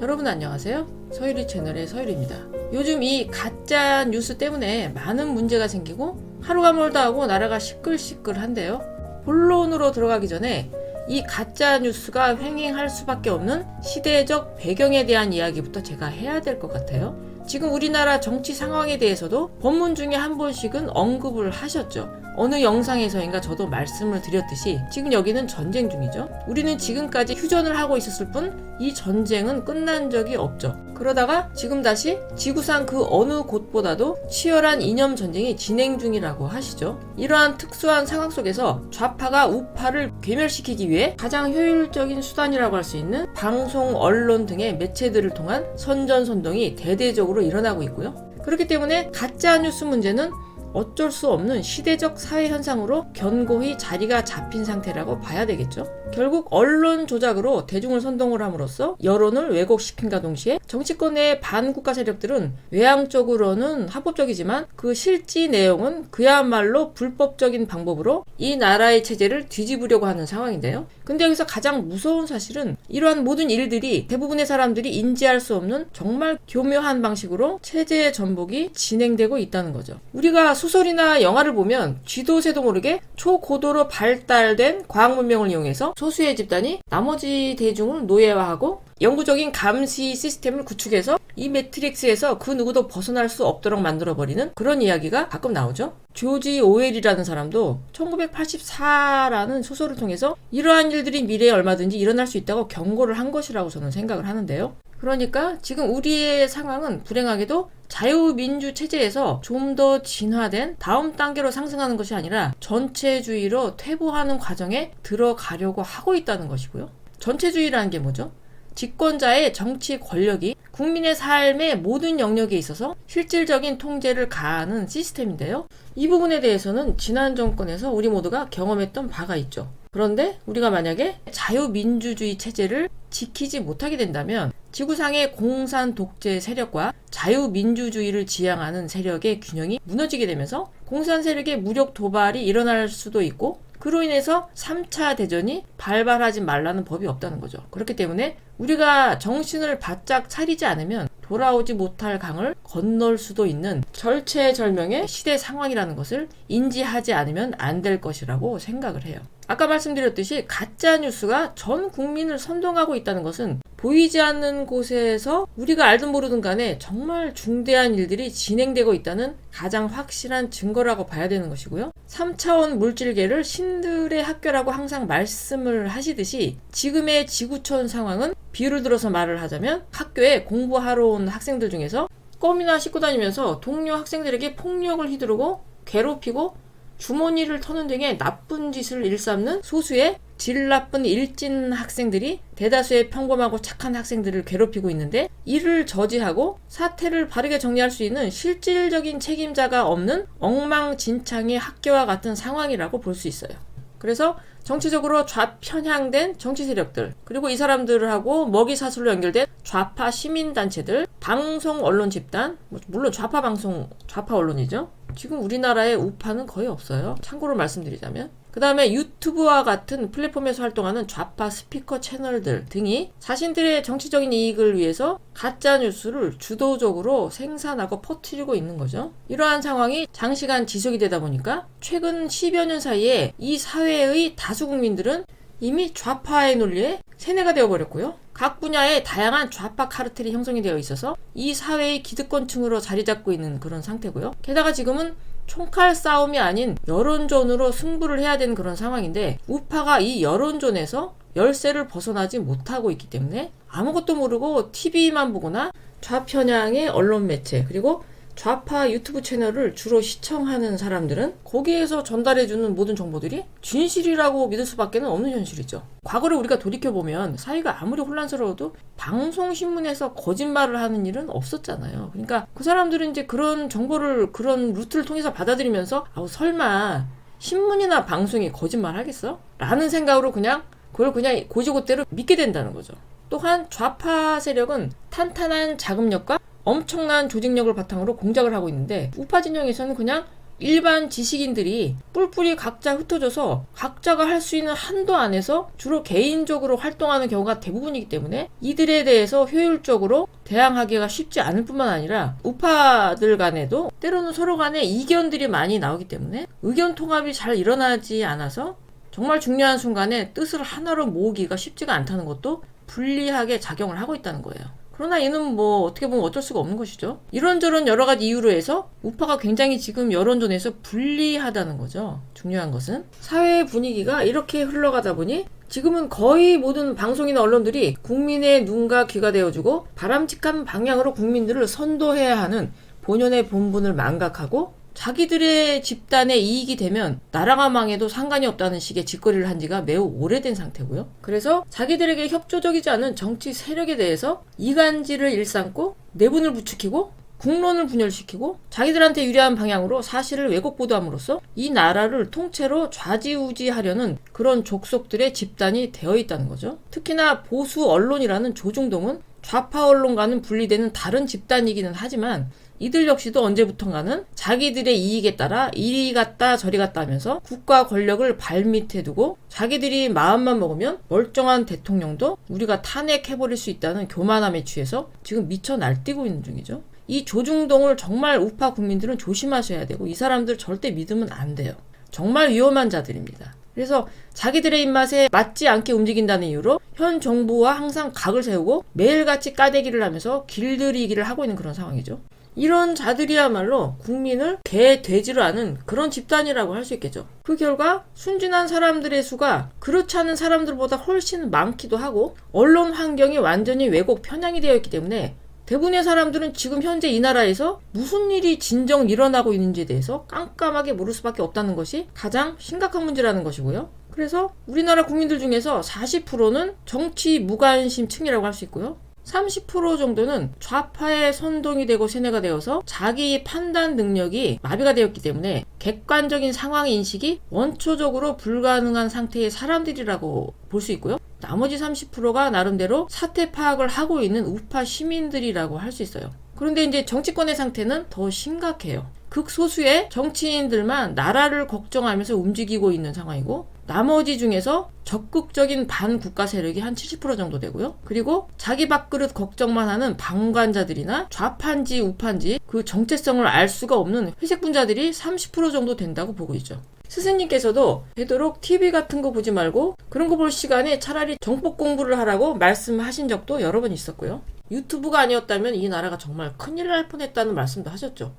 여러분 안녕하세요. 서유리 채널의 서유리입니다. 요즘 이 가짜 뉴스 때문에 많은 문제가 생기고 하루가 멀다 하고 나라가 시끌시끌한데요. 본론으로 들어가기 전에 이 가짜 뉴스가 횡행할 수밖에 없는 시대적 배경에 대한 이야기부터 제가 해야 될 것 같아요. 지금 우리나라 정치 상황에 대해서도 본문 중에 한 번씩은 언급을 하셨죠. 어느 영상에서인가 저도 말씀을 드렸듯이 지금 여기는 전쟁 중이죠. 우리는 지금까지 휴전을 하고 있었을 뿐 이 전쟁은 끝난 적이 없죠. 그러다가 지금 다시 지구상 그 어느 곳보다도 치열한 이념 전쟁이 진행 중이라고 하시죠. 이러한 특수한 상황 속에서 좌파가 우파를 괴멸시키기 위해 가장 효율적인 수단이라고 할 수 있는 방송, 언론 등의 매체들을 통한 선전선동이 대대적으로 일어나고 있고요. 그렇기 때문에 가짜뉴스 문제는 어쩔 수 없는 시대적 사회 현상으로 견고히 자리가 잡힌 상태라고 봐야 되겠죠. 결국 언론 조작으로 대중을 선동을 함으로써 여론을 왜곡시킨과 동시에 정치권의 반국가 세력들은 외향적으로는 합법적이지만 그 실제 내용은 그야말로 불법적인 방법으로 이 나라의 체제를 뒤집으려고 하는 상황인데요. 근데 여기서 가장 무서운 사실은 이러한 모든 일들이 대부분의 사람들이 인지할 수 없는 정말 교묘한 방식으로 체제의 전복이 진행되고 있다는 거죠. 우리가 소설이나 영화를 보면 쥐도 새도 모르게 초고도로 발달된 과학 문명을 이용해서 소수의 집단이 나머지 대중을 노예화하고 영구적인 감시 시스템을 구축해서 이 매트릭스에서 그 누구도 벗어날 수 없도록 만들어버리는 그런 이야기가 가끔 나오죠. 조지 오웰이라는 사람도 1984라는 소설을 통해서 이러한 일들이 미래에 얼마든지 일어날 수 있다고 경고를 한 것이라고 저는 생각을 하는데요. 그러니까 지금 우리의 상황은 불행하게도 자유민주 체제에서 좀 더 진화된 다음 단계로 상승하는 것이 아니라 전체주의로 퇴보하는 과정에 들어가려고 하고 있다는 것이고요. 전체주의라는 게 뭐죠? 집권자의 정치 권력이 국민의 삶의 모든 영역에 있어서 실질적인 통제를 가하는 시스템인데요. 이 부분에 대해서는 지난 정권에서 우리 모두가 경험했던 바가 있죠. 그런데 우리가 만약에 자유민주주의 체제를 지키지 못하게 된다면 지구상의 공산 독재 세력과 자유민주주의를 지향하는 세력의 균형이 무너지게 되면서 공산 세력의 무력 도발이 일어날 수도 있고 그로 인해서 3차 대전이 발발하지 말라는 법이 없다는 거죠. 그렇기 때문에 우리가 정신을 바짝 차리지 않으면 돌아오지 못할 강을 건널 수도 있는 절체절명의 시대 상황이라는 것을 인지하지 않으면 안 될 것이라고 생각을 해요. 아까 말씀드렸듯이 가짜뉴스가 전 국민을 선동하고 있다는 것은 보이지 않는 곳에서 우리가 알든 모르든 간에 정말 중대한 일들이 진행되고 있다는 가장 확실한 증거라고 봐야 되는 것이고요. 3차원 물질계를 신들의 학교라고 항상 말씀을 하시듯이 지금의 지구촌 상황은 비유를 들어서 말을 하자면 학교에 공부하러 온 학생들 중에서 껌이나 씻고 다니면서 동료 학생들에게 폭력을 휘두르고 괴롭히고 주머니를 터는 등의 나쁜 짓을 일삼는 소수의 질 나쁜 일진 학생들이 대다수의 평범하고 착한 학생들을 괴롭히고 있는데 이를 저지하고 사태를 바르게 정리할 수 있는 실질적인 책임자가 없는 엉망진창의 학교와 같은 상황이라고 볼 수 있어요. 그래서 정치적으로 좌편향된 정치 세력들, 그리고 이 사람들하고 먹이사슬로 연결된 좌파 시민단체들, 방송 언론 집단, 물론 좌파 방송, 좌파 언론이죠. 지금 우리나라에 우파는 거의 없어요. 참고로 말씀드리자면. 그 다음에 유튜브와 같은 플랫폼에서 활동하는 좌파 스피커 채널들 등이 자신들의 정치적인 이익을 위해서 가짜뉴스를 주도적으로 생산하고 퍼뜨리고 있는 거죠. 이러한 상황이 장시간 지속이 되다 보니까 최근 10여 년 사이에 이 사회의 다수 국민들은 이미 좌파의 논리에 세뇌가 되어버렸고요. 각 분야의 다양한 좌파 카르텔이 형성이 되어 있어서 이 사회의 기득권층으로 자리 잡고 있는 그런 상태고요. 게다가 지금은 총칼 싸움이 아닌 여론전으로 승부를 해야 되는 그런 상황인데 우파가 이 여론전에서 열세를 벗어나지 못하고 있기 때문에 아무것도 모르고 TV만 보거나 좌편향의 언론 매체 그리고 좌파 유튜브 채널을 주로 시청하는 사람들은 거기에서 전달해주는 모든 정보들이 진실이라고 믿을 수밖에 없는 현실이죠. 과거를 우리가 돌이켜보면 사회가 아무리 혼란스러워도 방송신문에서 거짓말을 하는 일은 없었잖아요. 그러니까 그 사람들은 이제 그런 정보를 그런 루트를 통해서 받아들이면서 설마 신문이나 방송이 거짓말 하겠어? 라는 생각으로 그걸 그냥 고지고대로 믿게 된다는 거죠. 또한 좌파 세력은 탄탄한 자금력과 엄청난 조직력을 바탕으로 공작을 하고 있는데 우파 진영에서는 그냥 일반 지식인들이 뿔뿔이 각자 흩어져서 각자가 할 수 있는 한도 안에서 주로 개인적으로 활동하는 경우가 대부분이기 때문에 이들에 대해서 효율적으로 대항하기가 쉽지 않을 뿐만 아니라 우파들 간에도 때로는 서로 간에 이견들이 많이 나오기 때문에 의견 통합이 잘 일어나지 않아서 정말 중요한 순간에 뜻을 하나로 모으기가 쉽지가 않다는 것도 불리하게 작용을 하고 있다는 거예요. 그러나 이는 뭐 어떻게 보면 어쩔 수가 없는 것이죠. 이런저런 여러 가지 이유로 해서 우파가 굉장히 지금 여론전에서 불리하다는 거죠. 중요한 것은 사회 분위기가 이렇게 흘러가다 보니 지금은 거의 모든 방송이나 언론들이 국민의 눈과 귀가 되어주고 바람직한 방향으로 국민들을 선도해야 하는 본연의 본분을 망각하고 자기들의 집단의 이익이 되면 나라가 망해도 상관이 없다는 식의 짓거리를 한 지가 매우 오래된 상태고요. 그래서 자기들에게 협조적이지 않은 정치 세력에 대해서 이간질을 일삼고 내분을 부추기고 국론을 분열시키고 자기들한테 유리한 방향으로 사실을 왜곡보도함으로써 이 나라를 통째로 좌지우지하려는 그런 족속들의 집단이 되어 있다는 거죠. 특히나 보수 언론이라는 조중동은 좌파 언론과는 분리되는 다른 집단이기는 하지만 이들 역시도 언제부턴가는 자기들의 이익에 따라 이리 갔다 저리 갔다 하면서 국가 권력을 발밑에 두고 자기들이 마음만 먹으면 멀쩡한 대통령도 우리가 탄핵해버릴 수 있다는 교만함에 취해서 지금 미쳐 날뛰고 있는 중이죠. 이 조중동을 정말 우파 국민들은 조심하셔야 되고 이 사람들 절대 믿으면 안 돼요. 정말 위험한 자들입니다. 그래서 자기들의 입맛에 맞지 않게 움직인다는 이유로 현 정부와 항상 각을 세우고 매일같이 까대기를 하면서 길들이기를 하고 있는 그런 상황이죠. 이런 자들이야말로 국민을 개, 돼지로 하는 그런 집단이라고 할 수 있겠죠. 그 결과 순진한 사람들의 수가 그렇지 않은 사람들보다 훨씬 많기도 하고 언론 환경이 완전히 왜곡 편향이 되어 있기 때문에 대부분의 사람들은 지금 현재 이 나라에서 무슨 일이 진정 일어나고 있는지에 대해서 깜깜하게 모를 수밖에 없다는 것이 가장 심각한 문제라는 것이고요. 그래서 우리나라 국민들 중에서 40%는 정치 무관심층이라고 할 수 있고요. 30% 정도는 좌파의 선동이 되고 세뇌가 되어서 자기 판단 능력이 마비가 되었기 때문에 객관적인 상황 인식이 원초적으로 불가능한 상태의 사람들이라고 볼 수 있고요. 나머지 30%가 나름대로 사태 파악을 하고 있는 우파 시민들이라고 할 수 있어요. 그런데 이제 정치권의 상태는 더 심각해요. 극소수의 정치인들만 나라를 걱정하면서 움직이고 있는 상황이고 나머지 중에서 적극적인 반국가 세력이 한 70% 정도 되고요. 그리고 자기 밥그릇 걱정만 하는 방관자들이나 좌파인지 우파인지 그 정체성을 알 수가 없는 회색분자들이 30% 정도 된다고 보고 있죠. 스승님께서도 되도록 TV 같은 거 보지 말고 그런 거 볼 시간에 차라리 정법 공부를 하라고 말씀하신 적도 여러 번 있었고요. 유튜브가 아니었다면 이 나라가 정말 큰일 날 뻔했다는 말씀도 하셨죠.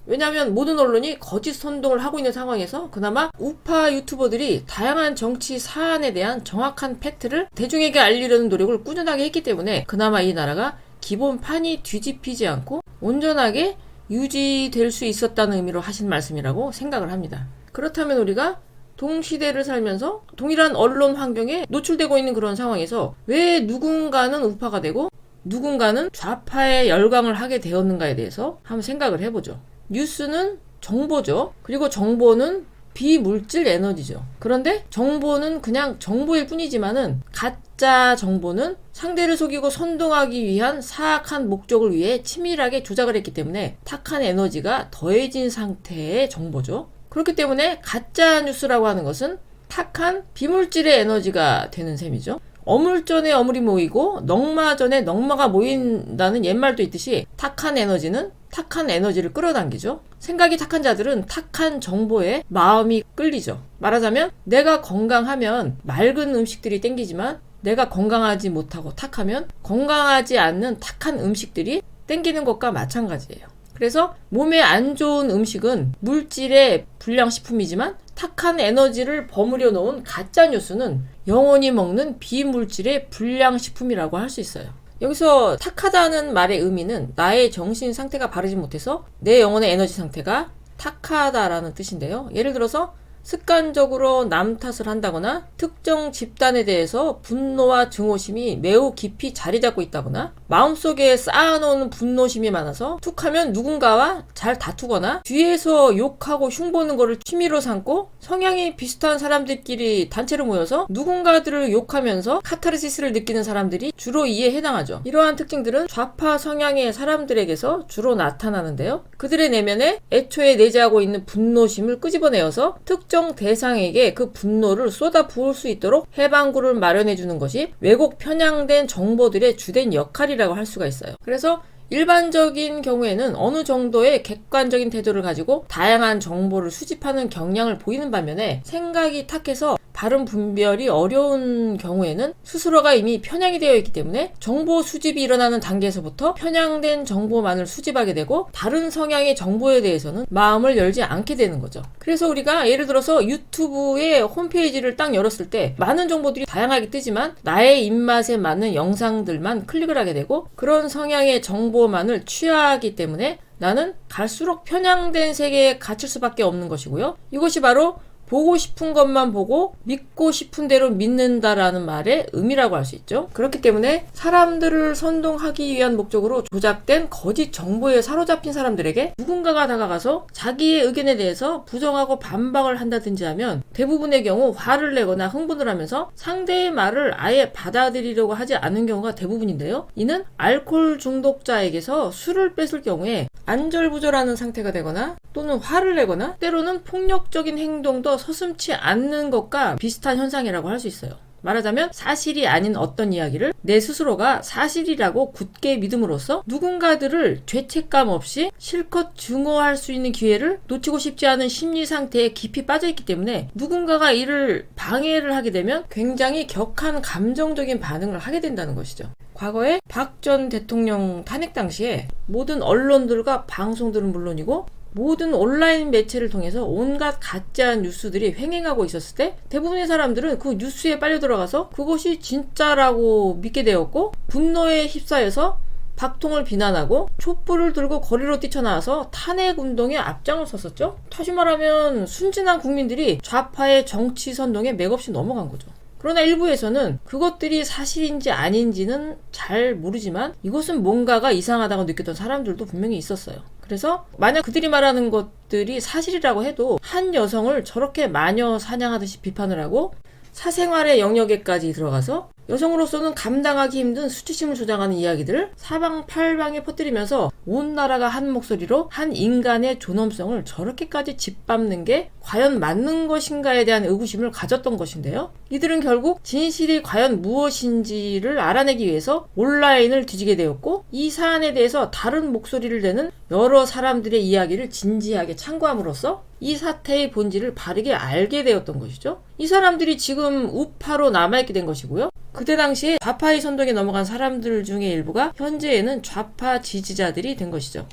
왜냐하면 모든 언론이 거짓 선동을 하고 있는 상황에서 그나마 우파 유튜버들이 다양한 정치 사안에 대한 정확한 팩트를 대중에게 알리려는 노력을 꾸준하게 했기 때문에 그나마 이 나라가 기본판이 뒤집히지 않고 온전하게 유지될 수 있었다는 의미로 하신 말씀이라고 생각을 합니다. 그렇다면 우리가 동시대를 살면서 동일한 언론 환경에 노출되고 있는 그런 상황에서 왜 누군가는 우파가 되고 누군가는 좌파에 열광을 하게 되었는가에 대해서 한번 생각을 해보죠. 뉴스는 정보죠. 그리고 정보는 비물질 에너지죠. 그런데 정보는 그냥 정보일 뿐이지만은 가짜 정보는 상대를 속이고 선동하기 위한 사악한 목적을 위해 치밀하게 조작을 했기 때문에 탁한 에너지가 더해진 상태의 정보죠. 그렇기 때문에 가짜 뉴스라고 하는 것은 탁한 비물질의 에너지가 되는 셈이죠. 어물전에 어물이 모이고 넉마전에 넉마가 모인다는 옛말도 있듯이 탁한 에너지는 탁한 에너지를 끌어당기죠. 생각이 탁한 자들은 탁한 정보에 마음이 끌리죠. 말하자면 내가 건강하면 맑은 음식들이 땡기지만 내가 건강하지 못하고 탁하면 건강하지 않는 탁한 음식들이 땡기는 것과 마찬가지예요. 그래서 몸에 안 좋은 음식은 물질의 불량식품이지만 탁한 에너지를 버무려 놓은 가짜 뉴스는 영원히 먹는 비물질의 불량식품이라고 할 수 있어요. 여기서 탁하다는 말의 의미는 나의 정신 상태가 바르지 못해서 내 영혼의 에너지 상태가 탁하다라는 뜻인데요. 예를 들어서 습관적으로 남 탓을 한다거나 특정 집단에 대해서 분노와 증오심이 매우 깊이 자리 잡고 있다거나 마음속에 쌓아놓은 분노심이 많아서 툭하면 누군가와 잘 다투거나 뒤에서 욕하고 흉보는 거를 취미로 삼고 성향이 비슷한 사람들끼리 단체로 모여서 누군가들을 욕하면서 카타르시스를 느끼는 사람들이 주로 이에 해당하죠. 이러한 특징들은 좌파 성향의 사람들에게서 주로 나타나는데요. 그들의 내면에 애초에 내재하고 있는 분노심을 끄집어내어서 특정 대상에게 그 분노를 쏟아 부을 수 있도록 해방구를 마련해주는 것이 왜곡 편향된 정보들의 주된 역할이라고 할 수가 있어요. 그래서 일반적인 경우에는 어느 정도의 객관적인 태도를 가지고 다양한 정보를 수집하는 경향을 보이는 반면에 생각이 탁해서 발음 분별이 어려운 경우에는 스스로가 이미 편향이 되어 있기 때문에 정보 수집이 일어나는 단계에서부터 편향된 정보만을 수집하게 되고 다른 성향의 정보에 대해서는 마음을 열지 않게 되는 거죠. 그래서 우리가 예를 들어서 유튜브의 홈페이지를 딱 열었을 때 많은 정보들이 다양하게 뜨지만 나의 입맛에 맞는 영상들만 클릭을 하게 되고 그런 성향의 정보만을 취하기 때문에 나는 갈수록 편향된 세계에 갇힐 수밖에 없는 것이고요. 이것이 바로 보고 싶은 것만 보고 믿고 싶은 대로 믿는다라는 말의 의미라고 할 수 있죠. 그렇기 때문에 사람들을 선동하기 위한 목적으로 조작된 거짓 정보에 사로잡힌 사람들에게 누군가가 다가가서 자기의 의견에 대해서 부정하고 반박을 한다든지 하면 대부분의 경우 화를 내거나 흥분을 하면서 상대의 말을 아예 받아들이려고 하지 않은 경우가 대부분인데요. 이는 알코올 중독자에게서 술을 뺐을 경우에 안절부절하는 상태가 되거나 또는 화를 내거나 때로는 폭력적인 행동도 서슴지 않는 것과 비슷한 현상이라고 할 수 있어요. 말하자면 사실이 아닌 어떤 이야기를 내 스스로가 사실이라고 굳게 믿음으로써 누군가들을 죄책감 없이 실컷 증오할 수 있는 기회를 놓치고 싶지 않은 심리 상태에 깊이 빠져있기 때문에 누군가가 이를 방해를 하게 되면 굉장히 격한 감정적인 반응을 하게 된다는 것이죠. 과거에 박 전 대통령 탄핵 당시에 모든 언론들과 방송들은 물론이고 모든 온라인 매체를 통해서 온갖 가짜 뉴스들이 횡행하고 있었을 때 대부분의 사람들은 그 뉴스에 빨려 들어가서 그것이 진짜라고 믿게 되었고 분노에 휩싸여서 박통을 비난하고 촛불을 들고 거리로 뛰쳐나와서 탄핵 운동에 앞장을 섰었죠. 다시 말하면 순진한 국민들이 좌파의 정치 선동에 맥없이 넘어간 거죠. 그러나 일부에서는 그것들이 사실인지 아닌지는 잘 모르지만 이것은 뭔가가 이상하다고 느꼈던 사람들도 분명히 있었어요. 그래서 만약 그들이 말하는 것들이 사실이라고 해도 한 여성을 저렇게 마녀 사냥하듯이 비판을 하고 사생활의 영역에까지 들어가서 여성으로서는 감당하기 힘든 수치심을 조장하는 이야기들을 사방팔방에 퍼뜨리면서 온 나라가 한 목소리로 한 인간의 존엄성을 저렇게까지 짓밟는 게 과연 맞는 것인가에 대한 의구심을 가졌던 것인데요. 이들은 결국 진실이 과연 무엇인지를 알아내기 위해서 온라인을 뒤지게 되었고 이 사안에 대해서 다른 목소리를 내는 여러 사람들의 이야기를 진지하게 참고함으로써 이 사태의 본질을 바르게 알게 되었던 것이죠. 이 사람들이 지금 우파로 남아있게 된 것이고요. 그때 당시에 좌파의 선동에 넘어간 사람들 중에 일부가 현재에는 좌파 지지자들이 된 것이죠.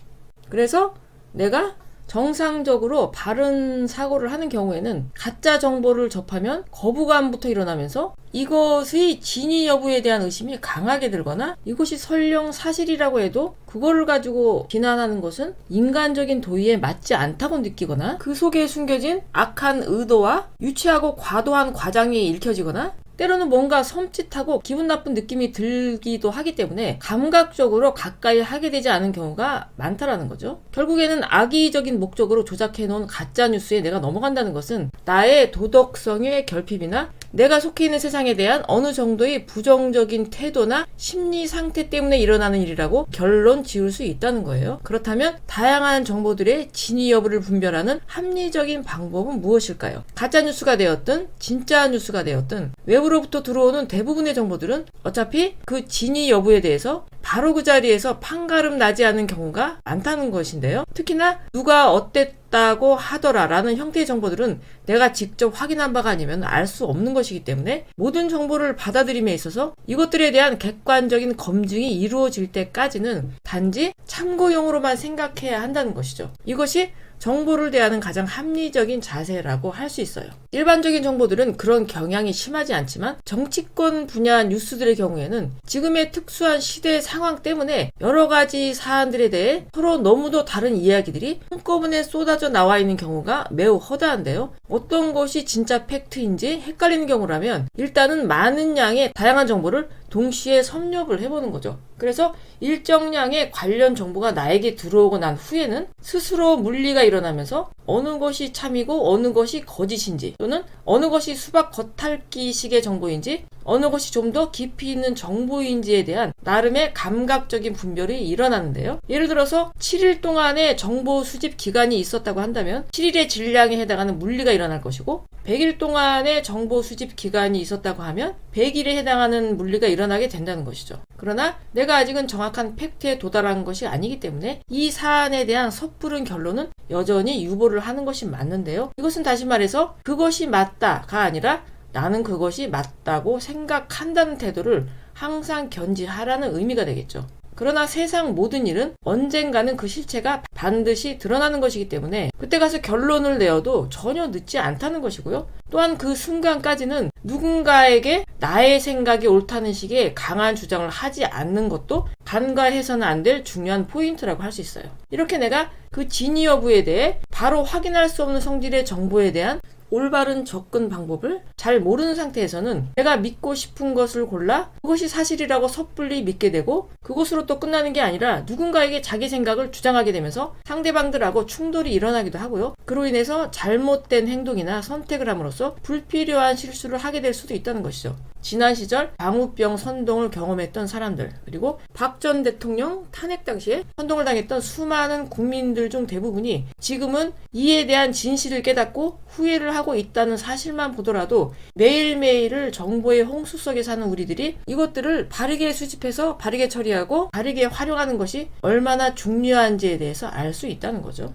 그래서 내가 정상적으로 바른 사고를 하는 경우에는 가짜 정보를 접하면 거부감부터 일어나면서 이것의 진위 여부에 대한 의심이 강하게 들거나 이것이 설령 사실이라고 해도 그거를 가지고 비난하는 것은 인간적인 도의에 맞지 않다고 느끼거나 그 속에 숨겨진 악한 의도와 유치하고 과도한 과장이 읽혀지거나 때로는 뭔가 섬찟하고 기분 나쁜 느낌이 들기도 하기 때문에 감각적으로 가까이 하게 되지 않은 경우가 많다라는 거죠. 결국에는 악의적인 목적으로 조작해놓은 가짜뉴스에 내가 넘어간다는 것은 나의 도덕성의 결핍이나 내가 속해 있는 세상에 대한 어느 정도의 부정적인 태도나 심리 상태 때문에 일어나는 일이라고 결론 지을 수 있다는 거예요. 그렇다면 다양한 정보들의 진위 여부를 분별하는 합리적인 방법은 무엇일까요? 가짜뉴스가 되었든 진짜 뉴스가 되었든 외부로부터 들어오는 대부분의 정보들은 어차피 그 진위 여부에 대해서 바로 그 자리에서 판가름 나지 않은 경우가 많다는 것인데요. 특히나 누가 어땠다고 하더라 라는 형태의 정보들은 내가 직접 확인한 바가 아니면 알 수 없는 것이기 때문에 모든 정보를 받아들임에 있어서 이것들에 대한 객관적인 검증이 이루어질 때까지는 단지 참고용으로만 생각해야 한다는 것이죠. 이것이 정보를 대하는 가장 합리적인 자세라고 할 수 있어요. 일반적인 정보들은 그런 경향이 심하지 않지만 정치권 분야 뉴스들의 경우에는 지금의 특수한 시대 상황 때문에 여러 가지 사안들에 대해 서로 너무도 다른 이야기들이 한꺼번에 쏟아져 나와 있는 경우가 매우 허다한데요. 어떤 것이 진짜 팩트인지 헷갈리는 경우라면 일단은 많은 양의 다양한 정보를 동시에 섭렵을 해보는 거죠. 그래서 일정량의 관련 정보가 나에게 들어오고 난 후에는 스스로 분리가 일어나면서 어느 것이 참이고 어느 것이 거짓인지, 또는 어느 것이 수박 겉핥기식의 정보인지, 어느 것이 좀 더 깊이 있는 정보인지에 대한 나름의 감각적인 분별이 일어나는데요. 예를 들어서 7일 동안의 정보 수집 기간이 있었다고 한다면 7일의 질량에 해당하는 물리가 일어날 것이고, 100일 동안의 정보 수집 기간이 있었다고 하면 100일에 해당하는 물리가 일어나게 된다는 것이죠. 그러나 내가 아직은 정확한 팩트에 도달한 것이 아니기 때문에 이 사안에 대한 섣부른 결론은 여전히 유보를 하는 것이 맞는데요. 이것은 다시 말해서 그것이 맞다가 아니라 나는 그것이 맞다고 생각한다는 태도를 항상 견지하라는 의미가 되겠죠. 그러나 세상 모든 일은 언젠가는 그 실체가 반드시 드러나는 것이기 때문에 그때 가서 결론을 내어도 전혀 늦지 않다는 것이고요. 또한 그 순간까지는 누군가에게 나의 생각이 옳다는 식의 강한 주장을 하지 않는 것도 간과해서는 안 될 중요한 포인트라고 할 수 있어요. 이렇게 내가 그 진위 여부에 대해 바로 확인할 수 없는 성질의 정보에 대한 올바른 접근 방법을 잘 모르는 상태에서는 내가 믿고 싶은 것을 골라 그것이 사실이라고 섣불리 믿게 되고, 그것으로 또 끝나는 게 아니라 누군가에게 자기 생각을 주장하게 되면서 상대방들하고 충돌이 일어나기도 하고요. 그로 인해서 잘못된 행동이나 선택을 함으로써 불필요한 실수를 하게 될 수도 있다는 것이죠. 지난 시절 광우병 선동을 경험했던 사람들, 그리고 박 전 대통령 탄핵 당시에 선동을 당했던 수많은 국민들 중 대부분이 지금은 이에 대한 진실을 깨닫고 후회를 하고 있다는 사실만 보더라도 매일매일을 정보의 홍수 속에 사는 우리들이 이것들을 바르게 수집해서 바르게 처리하고 바르게 활용하는 것이 얼마나 중요한지에 대해서 알 수 있다는 거죠.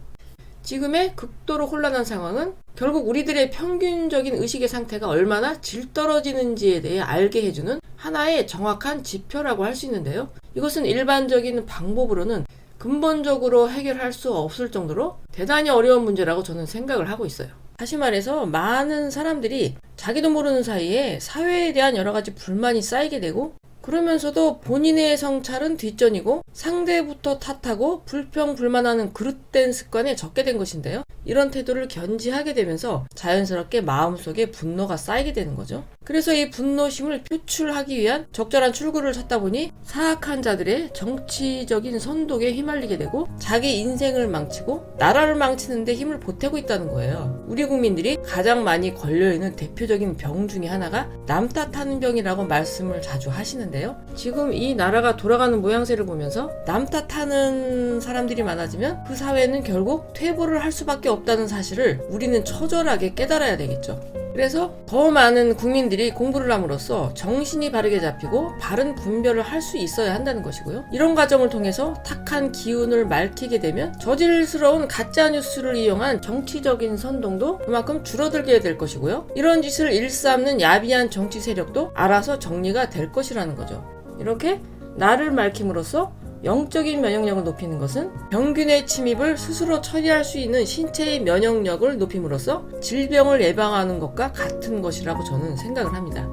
지금의 극도로 혼란한 상황은 결국 우리들의 평균적인 의식의 상태가 얼마나 질떨어지는지에 대해 알게 해주는 하나의 정확한 지표라고 할 수 있는데요. 이것은 일반적인 방법으로는 근본적으로 해결할 수 없을 정도로 대단히 어려운 문제라고 저는 생각을 하고 있어요. 다시 말해서 많은 사람들이 자기도 모르는 사이에 사회에 대한 여러 가지 불만이 쌓이게 되고, 그러면서도 본인의 성찰은 뒷전이고 상대부터 탓하고 불평불만하는 그릇된 습관에 젖게 된 것인데요. 이런 태도를 견지하게 되면서 자연스럽게 마음속에 분노가 쌓이게 되는 거죠. 그래서 이 분노심을 표출하기 위한 적절한 출구를 찾다 보니 사악한 자들의 정치적인 선동에 휘말리게 되고 자기 인생을 망치고 나라를 망치는데 힘을 보태고 있다는 거예요. 우리 국민들이 가장 많이 걸려있는 대표적인 병 중에 하나가 남 탓하는 병이라고 말씀을 자주 하시는데요. 지금 이 나라가 돌아가는 모양새를 보면서 남 탓하는 사람들이 많아지면 그 사회는 결국 퇴보를 할 수밖에 없다는 사실을 우리는 처절하게 깨달아야 되겠죠. 그래서 더 많은 국민들이 공부를 함으로써 정신이 바르게 잡히고 바른 분별을 할 수 있어야 한다는 것이고요. 이런 과정을 통해서 탁한 기운을 맑히게 되면 저질스러운 가짜뉴스를 이용한 정치적인 선동도 그만큼 줄어들게 될 것이고요. 이런 짓을 일삼는 야비한 정치 세력도 알아서 정리가 될 것이라는 거죠. 이렇게 나를 맑힘으로써 영적인 면역력을 높이는 것은 병균의 침입을 스스로 처리할 수 있는 신체의 면역력을 높임으로써 질병을 예방하는 것과 같은 것이라고 저는 생각을 합니다.